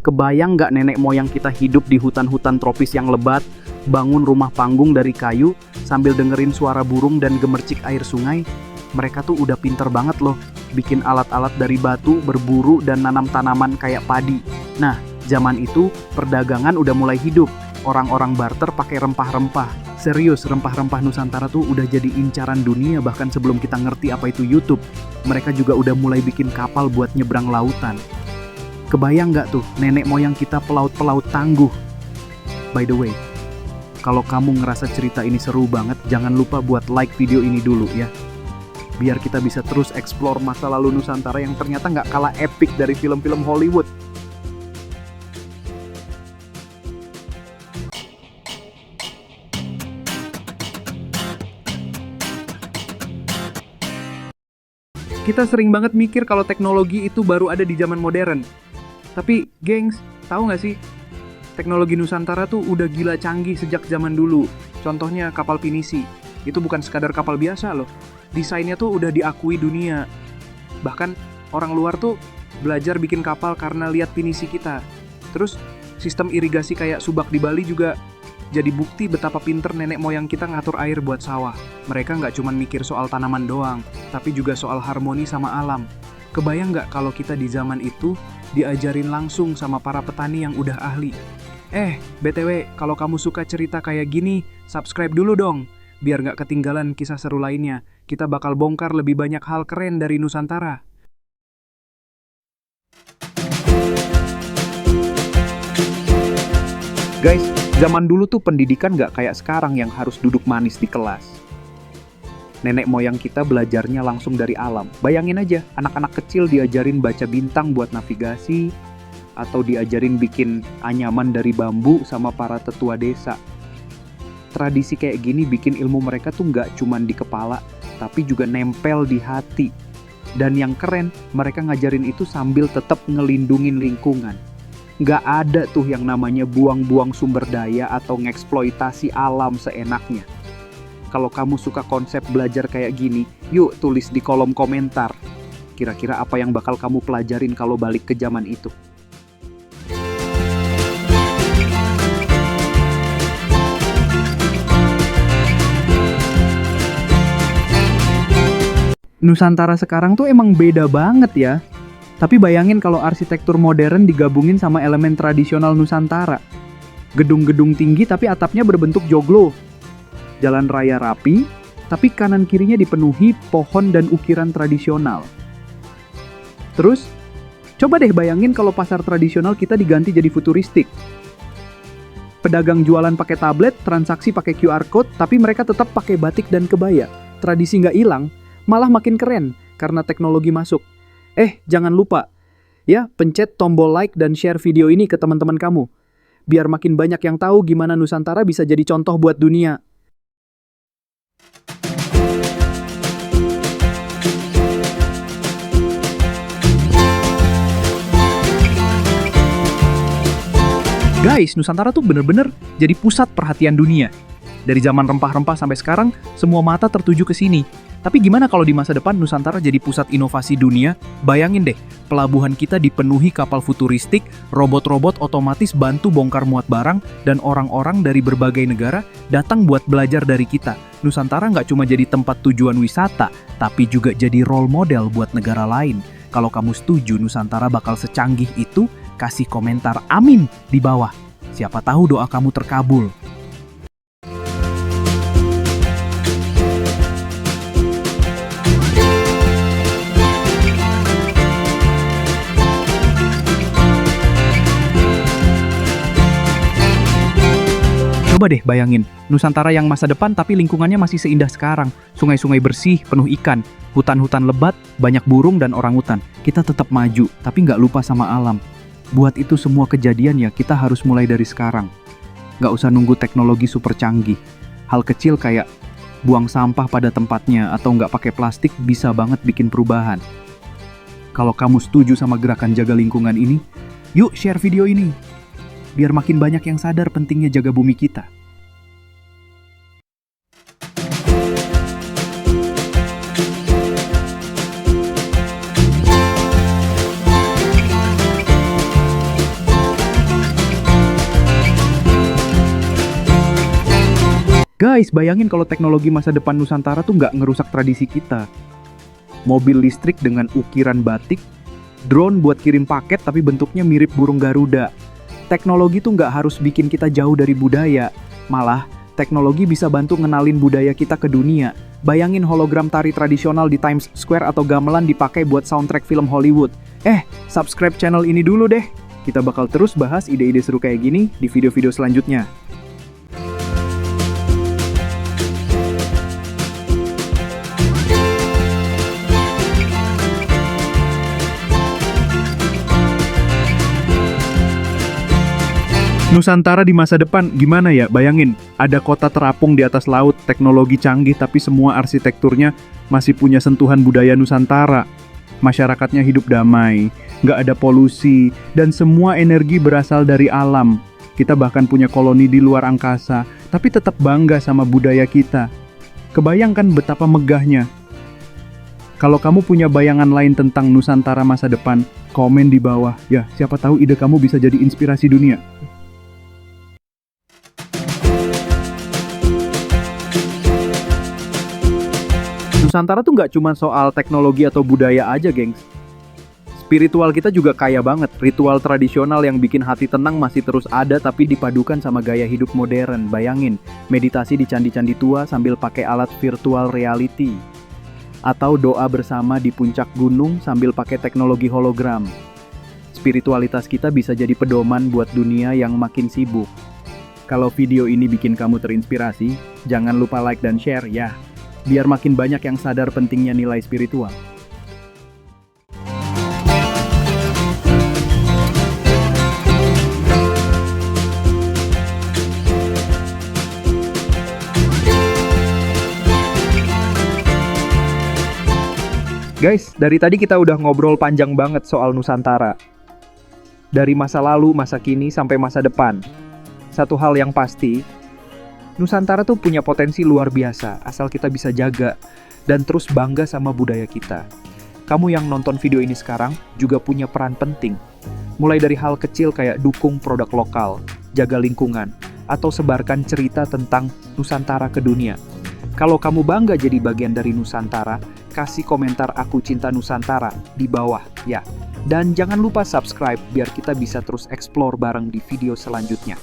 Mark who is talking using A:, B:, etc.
A: Kebayang nggak nenek moyang kita hidup di hutan-hutan tropis yang lebat, bangun rumah panggung dari kayu, sambil dengerin suara burung dan gemercik air sungai? Mereka tuh udah pinter banget loh, bikin alat-alat dari batu, berburu, dan nanam tanaman kayak padi. Nah, zaman itu, perdagangan udah mulai hidup. Orang-orang barter pakai rempah-rempah. Serius, rempah-rempah Nusantara tuh udah jadi incaran dunia bahkan sebelum kita ngerti apa itu YouTube. Mereka juga udah mulai bikin kapal buat nyebrang lautan. Kebayang nggak tuh, nenek moyang kita pelaut-pelaut tangguh? By the way, kalau kamu ngerasa cerita ini seru banget, jangan lupa buat like video ini dulu ya. Biar kita bisa terus explore masa lalu Nusantara yang ternyata nggak kalah epic dari film-film Hollywood. Kita sering banget mikir kalau teknologi itu baru ada di zaman modern. Tapi, gengs, tahu nggak sih? Teknologi Nusantara tuh udah gila canggih sejak zaman dulu. Contohnya kapal pinisi. Itu bukan sekadar kapal biasa loh. Desainnya tuh udah diakui dunia. Bahkan orang luar tuh belajar bikin kapal karena lihat pinisi kita. Terus sistem irigasi kayak Subak di Bali juga jadi bukti betapa pinter nenek moyang kita ngatur air buat sawah. Mereka nggak cuma mikir soal tanaman doang, tapi juga soal harmoni sama alam. Kebayang nggak kalau kita di zaman itu diajarin langsung sama para petani yang udah ahli? BTW, kalau kamu suka cerita kayak gini, subscribe dulu dong. Biar nggak ketinggalan kisah seru lainnya. Kita bakal bongkar lebih banyak hal keren dari Nusantara. Guys, zaman dulu tuh pendidikan nggak kayak sekarang yang harus duduk manis di kelas. Nenek moyang kita belajarnya langsung dari alam. Bayangin aja, anak-anak kecil diajarin baca bintang buat navigasi, atau diajarin bikin anyaman dari bambu sama para tetua desa. Tradisi kayak gini bikin ilmu mereka tuh nggak cuman di kepala, tapi juga nempel di hati. Dan yang keren, mereka ngajarin itu sambil tetap ngelindungin lingkungan. Nggak ada tuh yang namanya buang-buang sumber daya atau ngeksploitasi alam seenaknya. Kalau kamu suka konsep belajar kayak gini, yuk tulis di kolom komentar. Kira-kira apa yang bakal kamu pelajarin kalau balik ke zaman itu? Nusantara sekarang tuh emang beda banget ya. Tapi bayangin kalau arsitektur modern digabungin sama elemen tradisional Nusantara. Gedung-gedung tinggi tapi atapnya berbentuk joglo. Jalan raya rapi, tapi kanan kirinya dipenuhi pohon dan ukiran tradisional. Terus, coba deh bayangin kalau pasar tradisional kita diganti jadi futuristik. Pedagang jualan pakai tablet, transaksi pakai QR Code, tapi mereka tetap pakai batik dan kebaya. Tradisi nggak hilang, malah makin keren karena teknologi masuk. Jangan lupa, ya, pencet tombol like dan share video ini ke teman-teman kamu. Biar makin banyak yang tahu gimana Nusantara bisa jadi contoh buat dunia. Guys, Nusantara tuh bener-bener jadi pusat perhatian dunia. Dari zaman rempah-rempah sampai sekarang, semua mata tertuju ke sini. Tapi gimana kalau di masa depan Nusantara jadi pusat inovasi dunia? Bayangin deh, pelabuhan kita dipenuhi kapal futuristik, robot-robot otomatis bantu bongkar muat barang, dan orang-orang dari berbagai negara datang buat belajar dari kita. Nusantara nggak cuma jadi tempat tujuan wisata, tapi juga jadi role model buat negara lain. Kalau kamu setuju Nusantara bakal secanggih itu, kasih komentar amin di bawah. Siapa tahu doa kamu terkabul. Coba deh bayangin, Nusantara yang masa depan tapi lingkungannya masih seindah sekarang. Sungai-sungai bersih, penuh ikan, hutan-hutan lebat, banyak burung dan orangutan. Kita tetap maju, tapi nggak lupa sama alam. Buat itu semua kejadian ya kita harus mulai dari sekarang. Nggak usah nunggu teknologi super canggih. Hal kecil kayak buang sampah pada tempatnya atau nggak pakai plastik bisa banget bikin perubahan. Kalau kamu setuju sama gerakan jaga lingkungan ini, yuk share video ini. Biar makin banyak yang sadar pentingnya jaga bumi kita. Guys, bayangin kalau teknologi masa depan Nusantara tuh nggak ngerusak tradisi kita. Mobil listrik dengan ukiran batik, drone buat kirim paket tapi bentuknya mirip burung Garuda. Teknologi tuh nggak harus bikin kita jauh dari budaya. Malah, teknologi bisa bantu ngenalin budaya kita ke dunia. Bayangin hologram tari tradisional di Times Square atau gamelan dipakai buat soundtrack film Hollywood. Subscribe channel ini dulu deh. Kita bakal terus bahas ide-ide seru kayak gini di video-video selanjutnya. Nusantara di masa depan gimana ya? Bayangin, ada kota terapung di atas laut, teknologi canggih tapi semua arsitekturnya masih punya sentuhan budaya Nusantara. Masyarakatnya hidup damai, nggak ada polusi, dan semua energi berasal dari alam. Kita bahkan punya koloni di luar angkasa, tapi tetap bangga sama budaya kita. Kebayangkan betapa megahnya. Kalau kamu punya bayangan lain tentang Nusantara masa depan, komen di bawah. Ya, siapa tahu ide kamu bisa jadi inspirasi dunia. Nusantara tuh nggak cuma soal teknologi atau budaya aja, gengs. Spiritual kita juga kaya banget. Ritual tradisional yang bikin hati tenang masih terus ada tapi dipadukan sama gaya hidup modern. Bayangin, meditasi di candi-candi tua sambil pakai alat virtual reality. Atau doa bersama di puncak gunung sambil pakai teknologi hologram. Spiritualitas kita bisa jadi pedoman buat dunia yang makin sibuk. Kalau video ini bikin kamu terinspirasi, jangan lupa like dan share ya. Biar makin banyak yang sadar pentingnya nilai spiritual. Guys, dari tadi kita udah ngobrol panjang banget soal Nusantara. Dari masa lalu, masa kini, sampai masa depan. Satu hal yang pasti, Nusantara tuh punya potensi luar biasa, asal kita bisa jaga dan terus bangga sama budaya kita. Kamu yang nonton video ini sekarang juga punya peran penting. Mulai dari hal kecil kayak dukung produk lokal, jaga lingkungan, atau sebarkan cerita tentang Nusantara ke dunia. Kalau kamu bangga jadi bagian dari Nusantara, kasih komentar "Aku Cinta Nusantara" di bawah ya. Dan jangan lupa subscribe biar kita bisa terus explore bareng di video selanjutnya.